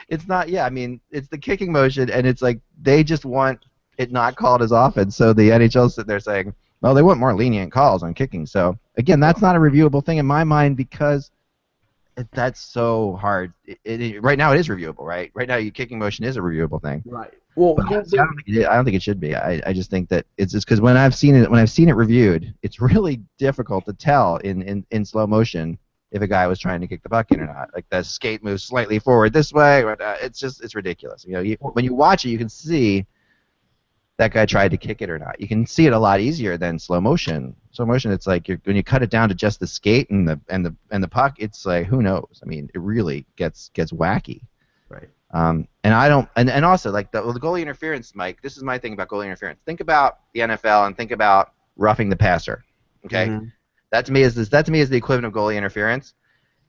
It's not. Yeah, I mean, it's the kicking motion, and it's like they just want it not called as often. So the NHL sitting there saying, well, they want more lenient calls on kicking. So again, that's not a reviewable thing in my mind, because that's so hard. Right now, it is reviewable, right? Right now, your kicking motion is a reviewable thing. Right. Well, I don't think it should be. I just think that it's just because when I've seen it reviewed, it's really difficult to tell in slow motion if a guy was trying to kick the puck in or not. Like the skate moves slightly forward this way, or it's ridiculous. When you watch it, you can see that guy tried to kick it or not. You can see it a lot easier than slow motion. Slow motion, it's like when you cut it down to just the skate and the puck, it's like, who knows? I mean, it really gets wacky. Right. And also like the goalie interference, Mike. This is my thing about goalie interference. Think about the NFL and think about roughing the passer. Okay. Mm-hmm. That to me is the equivalent of goalie interference.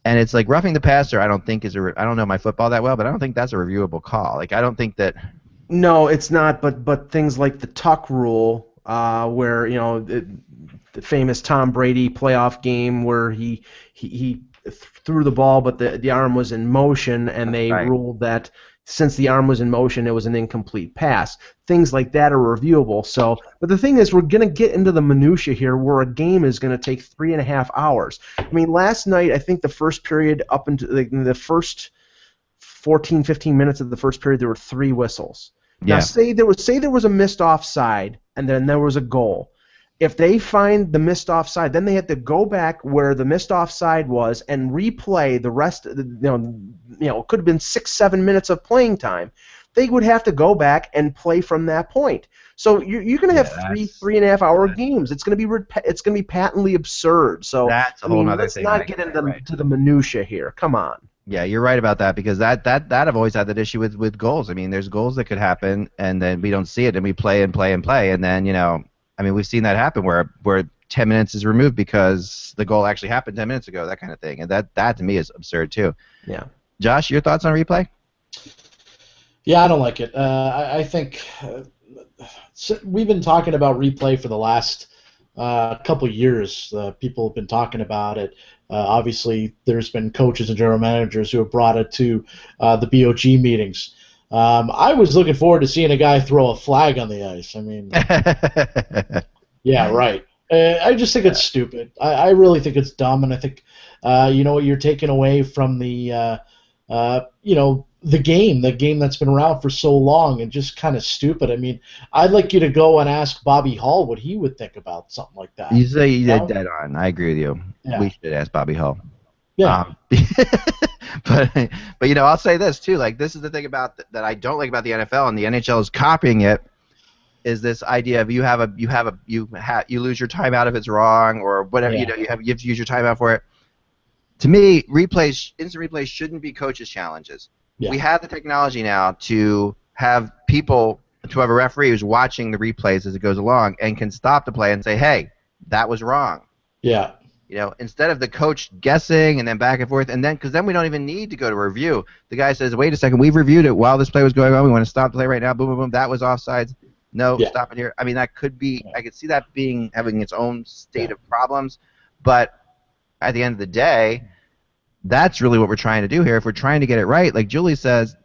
And it's like roughing the passer. I don't know my football that well, but I don't think that's a reviewable call. Like I don't think that. No, it's not. But things like the tuck rule, where the famous Tom Brady playoff game where he threw the ball, but the arm was in motion, and they ruled that since the arm was in motion, it was an incomplete pass. Things like that are reviewable. So, but the thing is, we're going to get into the minutia here, where a game is going to take 3.5 hours. I mean, last night, I think the first period, up into the first 14, 15 minutes of the first period, there were 3 whistles. Yeah. Now, say there was a missed offside, and then there was a goal. If they find the missed offside, then they have to go back where the missed offside was and replay the rest. It could have been 6-7 minutes of playing time. They would have to go back and play from that point. So you're going to have 3.5 hour games. It's going to be patently absurd. So that's a whole other thing. Let's not get into the minutia here. Come on. Yeah, you're right about that, because that I've always had that issue with goals. I mean, there's goals that could happen, and then we don't see it, and we play, and then I mean, we've seen that happen where 10 minutes is removed because the goal actually happened 10 minutes ago, that kind of thing. And that to me is absurd too. Yeah. Josh, your thoughts on replay? Yeah, I don't like it. I think we've been talking about replay for the last couple years. People have been talking about it. Obviously, there's been coaches and general managers who have brought it to the BOG meetings. I was looking forward to seeing a guy throw a flag on the ice. I mean, yeah, right. I just think it's stupid. I really think it's dumb, and I think, you're taking away from the game that's been around for so long, and just kind of stupid. I mean, I'd like you to go and ask Bobby Hull what he would think about something like that. You say you did dead on. I agree with you. Yeah. We should ask Bobby Hull. Yeah. But I'll say this too. Like, this is the thing about that I don't like about the NFL, and the NHL is copying it. is this idea of you lose your timeout if it's wrong or whatever. Yeah. You have to use your timeout for it. To me, instant replays shouldn't be coaches' challenges. Yeah. We have the technology now to have a referee who's watching the replays as it goes along and can stop the play and say, hey, that was wrong. Yeah. Instead of the coach guessing and then back and forth, and then because then we don't even need to go to a review. The guy says, wait a second, we've reviewed it while this play was going on. We want to stop the play right now. Boom, boom, boom. That was offsides. No, stop it here. I mean, that could be. I could see that having its own state of problems, but at the end of the day, that's really what we're trying to do here. If we're trying to get it right, like Julie says,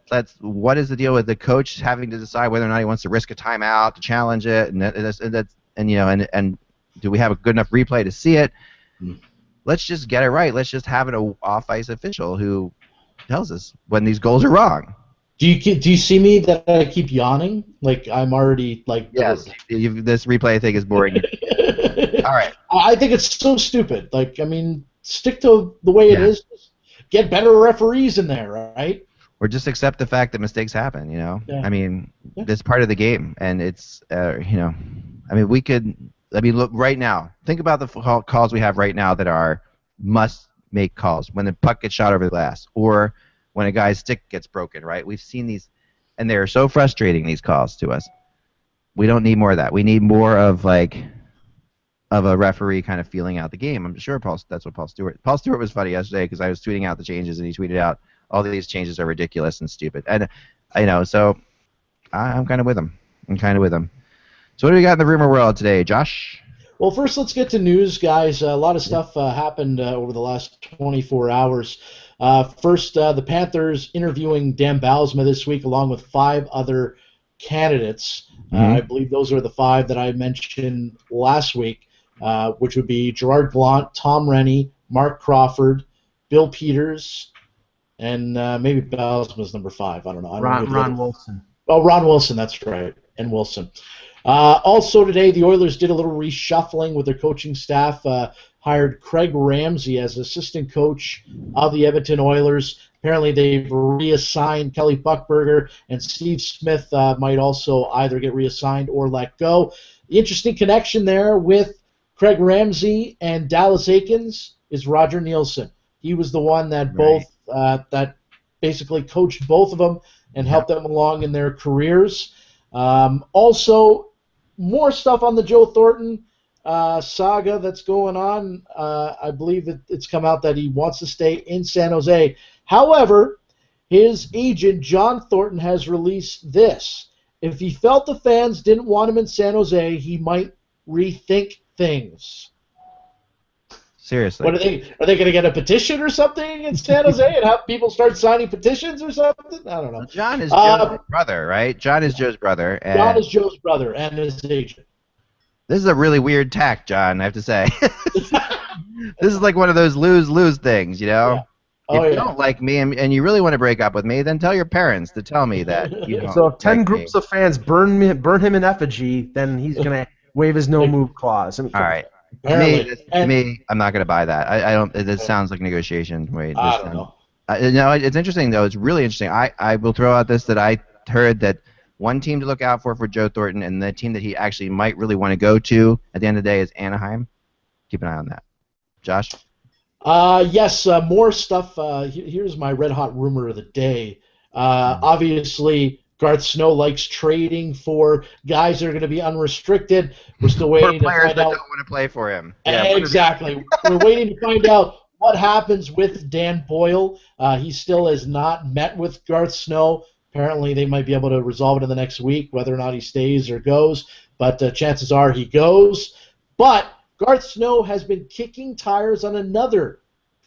what is the deal with the coach having to decide whether or not he wants to risk a timeout to challenge it, and do we have a good enough replay to see it? Let's just get it right. Let's just have an off-ice official who tells us when these goals are wrong. Do you see me that I keep yawning? Like I'm already like. Yes. This replay thing is boring. All right. I think it's so stupid. Like I mean, stick to the way it is. Get better referees in there, right? Or just accept the fact that mistakes happen. Yeah. I mean, that's part of the game, and it's I mean, look right now. Think about the calls we have right now that are must-make calls. When the puck gets shot over the glass, or when a guy's stick gets broken. Right? We've seen these, and they're so frustrating. These calls to us. We don't need more of that. We need more of a referee kind of feeling out the game. I'm sure that's what Paul Stewart was funny yesterday because I was tweeting out the changes and he tweeted out all these changes are ridiculous and stupid. And so I'm kind of with him. So what do we got in the rumor world today, Josh? Well, first let's get to news, guys. A lot of stuff happened over the last 24 hours. First, the Panthers interviewing Dan Bylsma this week along with 5 other candidates. I believe those are the 5 that I mentioned last week. Which would be Gerard Gallant, Tom Rennie, Mark Crawford, Bill Peters, and maybe Bylsma's number 5. I don't know. Ron Wilson. Oh, Ron Wilson, that's right, and Wilson. Also today, the Oilers did a little reshuffling with their coaching staff, hired Craig Ramsey as assistant coach of the Edmonton Oilers. Apparently, they've reassigned Kelly Buchberger, and Steve Smith might also either get reassigned or let go. The interesting connection there with Craig Ramsey and Dallas Eakins is Roger Nielsen. He was the one that that basically coached both of them and helped them along in their careers. Also, more stuff on the Joe Thornton saga that's going on. I believe that it's come out that he wants to stay in San Jose. However, his agent, John Thornton, has released this. If he felt the fans didn't want him in San Jose, he might rethink things. Seriously. What are they going to get a petition or something in San Jose and have people start signing petitions or something? I don't know. John is Joe's brother, right? John is Joe's brother. And John is Joe's brother and his agent. This is a really weird tack, John, I have to say. This is like one of those lose-lose things, Yeah. If you don't like me and you really want to break up with me, then tell your parents to tell me that you don't So if 10 like groups me. of fans burn him in effigy, then he's going to waive his no-move clause. All right. To me, I'm not going to buy that. I don't. It sounds like negotiation. Wait, I don't know. No, it's interesting though. It's really interesting. I will throw out this that I heard that one team to look out for Joe Thornton, and the team that he actually might really want to go to at the end of the day is Anaheim. Keep an eye on that. Josh? Yes, more stuff. Here's my red-hot rumor of the day. Obviously, Garth Snow likes trading for guys that are going to be unrestricted. We're still waiting to players find that out. don't want to play for him. Exactly. We're waiting to find out what happens with Dan Boyle. He still has not met with Garth Snow. Apparently, they might be able to resolve it in the next week, whether or not he stays or goes. But chances are he goes. But Garth Snow has been kicking tires on another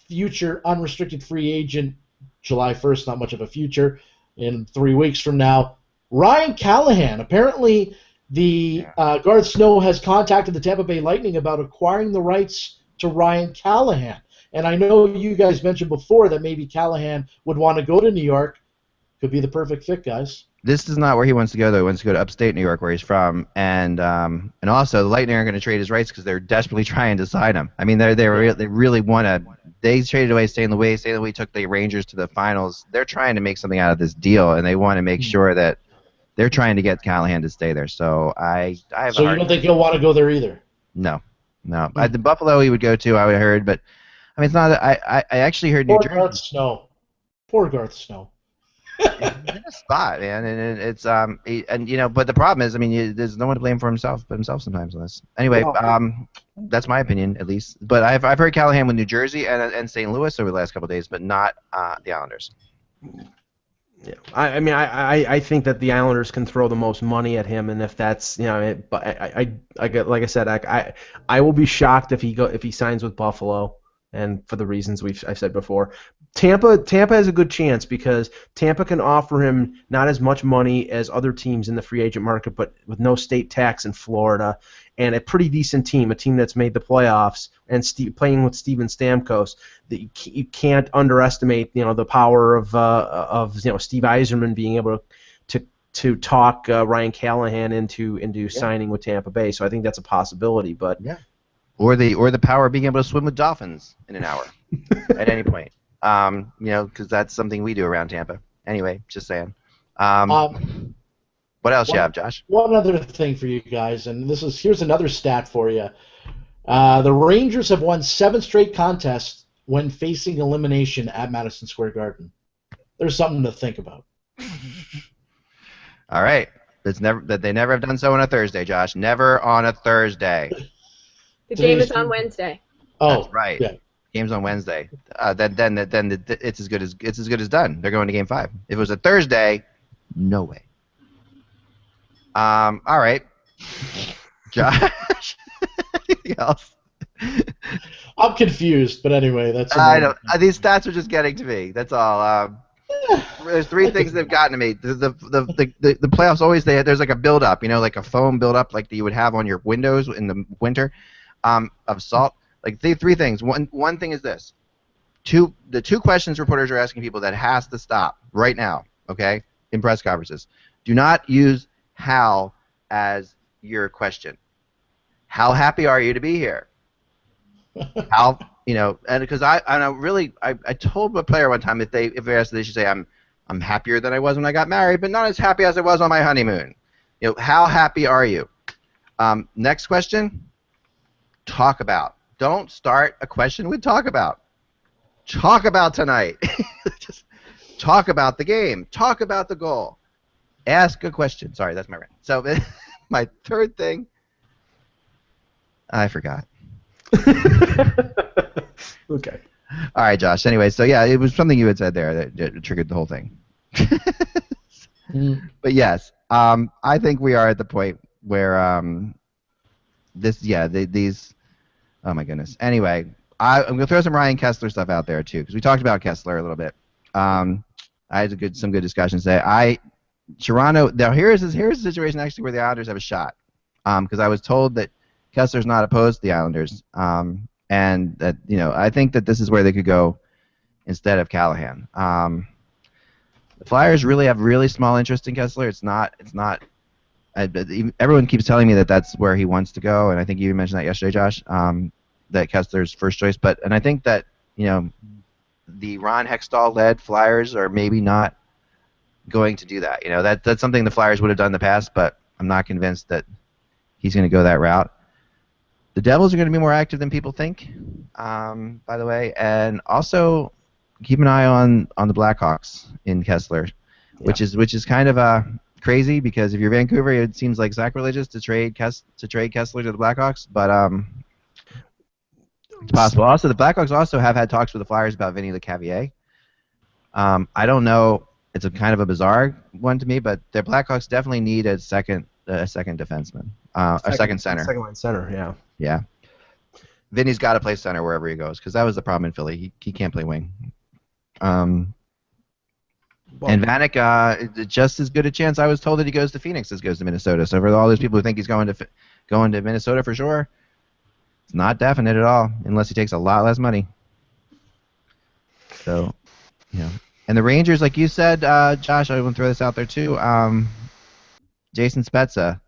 future unrestricted free agent, July 1st, not much of a future, in 3 weeks from now. Ryan Callahan. Apparently, Garth Snow has contacted the Tampa Bay Lightning about acquiring the rights to Ryan Callahan. And I know you guys mentioned before that maybe Callahan would want to go to New York. Could be the perfect fit, guys. This is not where he wants to go, though. He wants to go to upstate New York, where he's from. And also, the Lightning are going to trade his rights because they're desperately trying to sign him. I mean, they really want to. They traded away Stanley Louis. Stanley Louis took the Rangers to the finals. They're trying to make something out of this deal, and they want to make sure that they're trying to get Callahan to stay there. So I have. So you don't think he'll want to go there either? No. The Buffalo he would go to, I heard, but I mean it's not. I actually heard New Jersey. Poor Garth Snow. He's in a spot, man, and it's but the problem is, I mean, there's no one to blame for himself but himself sometimes on this. Anyway, that's my opinion at least. But I've heard Callahan with New Jersey and St. Louis over the last couple of days, but not the Islanders. Yeah, I think that the Islanders can throw the most money at him, and if that's but like I said, I will be shocked if he signs with Buffalo, and for the reasons I've said before. Tampa has a good chance because Tampa can offer him not as much money as other teams in the free agent market, but with no state tax in Florida, and a pretty decent team, a team that's made the playoffs, and playing with Steven Stamkos. You can't underestimate the power of Steve Yzerman being able to talk Ryan Callahan into signing with Tampa Bay. So I think that's a possibility, but or the power of being able to swim with dolphins in an hour at any point. Because that's something we do around Tampa. Anyway, just saying. What else you have, Josh? One other thing for you guys, and here's another stat for you. The Rangers have won 7 straight contests when facing elimination at Madison Square Garden. There's something to think about. All right. They never have done so on a Thursday, Josh. Never on a Thursday. The game is on Wednesday. Oh, that's right. Yeah. Game's on Wednesday. Then it's as good as done. They're going to Game 5. If it was a Thursday, no way. All right, Josh. Anything else? I'm confused, but anyway, that's. I don't. These stats are just getting to me. That's all. There's 3 things that have gotten to me. The playoffs always there's like a build up, like a foam build up, like that you would have on your windows in the winter, of salt. Like 3 things. One thing is this. The 2 questions reporters are asking people that has to stop right now, okay, in press conferences. Do not use how as your question. How happy are you to be here? How, and because I told a player one time if they asked, they should say I'm happier than I was when I got married, but not as happy as I was on my honeymoon. How happy are you? Next question. Talk about. Don't start a question with talk about. Talk about tonight. Just talk about the game. Talk about the goal. Ask a question. Sorry, that's my rant. So my 3rd thing, I forgot. Okay. All right, Josh. Anyway, so yeah, it was something you had said there that triggered the whole thing. But yes, I think we are at the point where these. Oh my goodness. Anyway, I'm gonna throw some Ryan Kessler stuff out there too, because we talked about Kessler a little bit. I had some good discussions there. Toronto. Now here's a situation actually where the Islanders have a shot, because I was told that Kessler's not opposed to the Islanders, and that I think that this is where they could go instead of Callahan. The Flyers really have really small interest in Kessler. It's not. Everyone keeps telling me that that's where he wants to go, and I think you mentioned that yesterday, Josh. That Kessler's first choice, and I think that the Ron Hextall-led Flyers are maybe not going to do that. That's something the Flyers would have done in the past, but I'm not convinced that he's going to go that route. The Devils are going to be more active than people think, by the way, and also keep an eye on the Blackhawks in Kessler, which is kind of crazy because if you're Vancouver, it seems like sacrilegious to trade Kessler to the Blackhawks, but it's possible. Also, the Blackhawks also have had talks with the Flyers about Vinny Lecavalier. I don't know. It's a kind of a bizarre one to me, but the Blackhawks definitely need a second defenseman, a second center. Second line center, yeah. Yeah. Vinny's got to play center wherever he goes because that was the problem in Philly. He can't play wing. And Vanek, just as good a chance I was told that he goes to Phoenix as goes to Minnesota. So for all those people who think he's going to Minnesota for sure, it's not definite at all unless he takes a lot less money. So, and the Rangers, like you said, Josh, I want to throw this out there too. Jason Spezza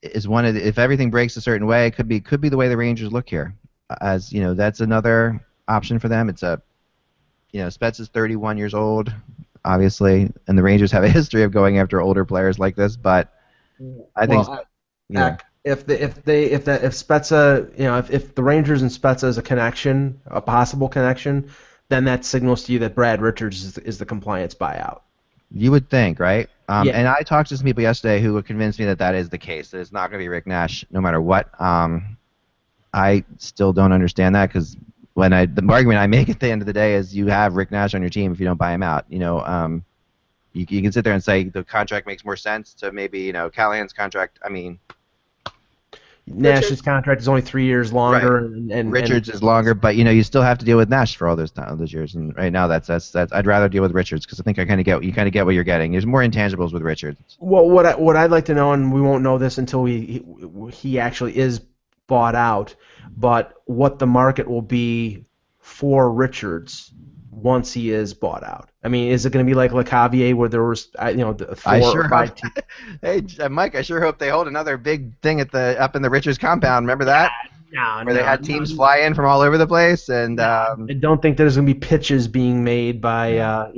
is one of the, if everything breaks a certain way, it could be the way the Rangers look here. As that's another option for them. It's Spezza's 31 years old. obviously, and the Rangers have a history of going after older players like this. But I think, if Spezza, if the Rangers and Spezza is a connection, a possible connection, then that signals to you that Brad Richards is the compliance buyout. You would think, right? Yeah. And I talked to some people yesterday who would convince me that that is the case, that it's not going to be Rick Nash no matter what. I still don't understand that because the argument I make at the end of the day is you have Rick Nash on your team if you don't buy him out. You can sit there and say the contract makes more sense to maybe Callahan's contract. I mean, Nash's contract is only 3 years longer, right. and Richards is longer, but you still have to deal with Nash for all those years. And right now, that's I'd rather deal with Richards because I think you kind of get what you're getting. There's more intangibles with Richards. Well, what I'd like to know, and we won't know this until he actually is bought out, but what the market will be for Richards once he is bought out. I mean, is it going to be like LeCavier where there was, 4 or 5 teams? Hey, Mike, I sure hope they hold another big thing up in the Richards compound. Remember that? Where they had teams fly in from all over the place, and I don't think there's going to be pitches being made by. I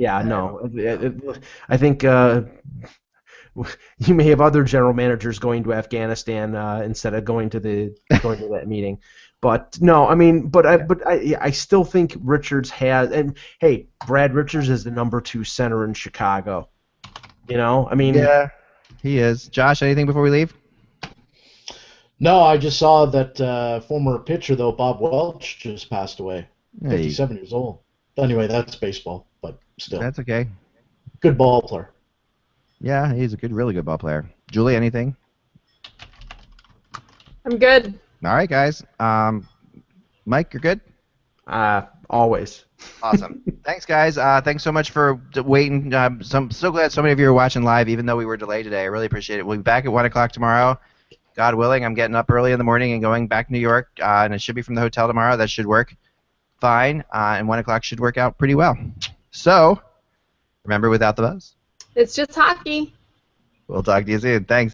think you may have other general managers going to Afghanistan instead of going to that meeting. But no, I mean, I still think Richards has, and hey, Brad Richards is the number 2 center in Chicago. I mean, yeah, he is. Josh, anything before we leave? No, I just saw that former pitcher though, Bob Welch, just passed away, 57 years old. Anyway, that's baseball, but still. That's okay. Good ball player. Yeah, he's a really good ball player. Julie, anything? I'm good. All right, guys. Mike, you're good? Always. Awesome. Thanks, guys. Thanks so much for waiting. So glad so many of you are watching live, even though we were delayed today. I really appreciate it. We'll be back at 1 o'clock tomorrow. God willing, I'm getting up early in the morning and going back to New York, and it should be from the hotel tomorrow. That should work fine, and 1 o'clock should work out pretty well. So, remember, without the buzz, it's just hockey. We'll talk to you soon. Thanks.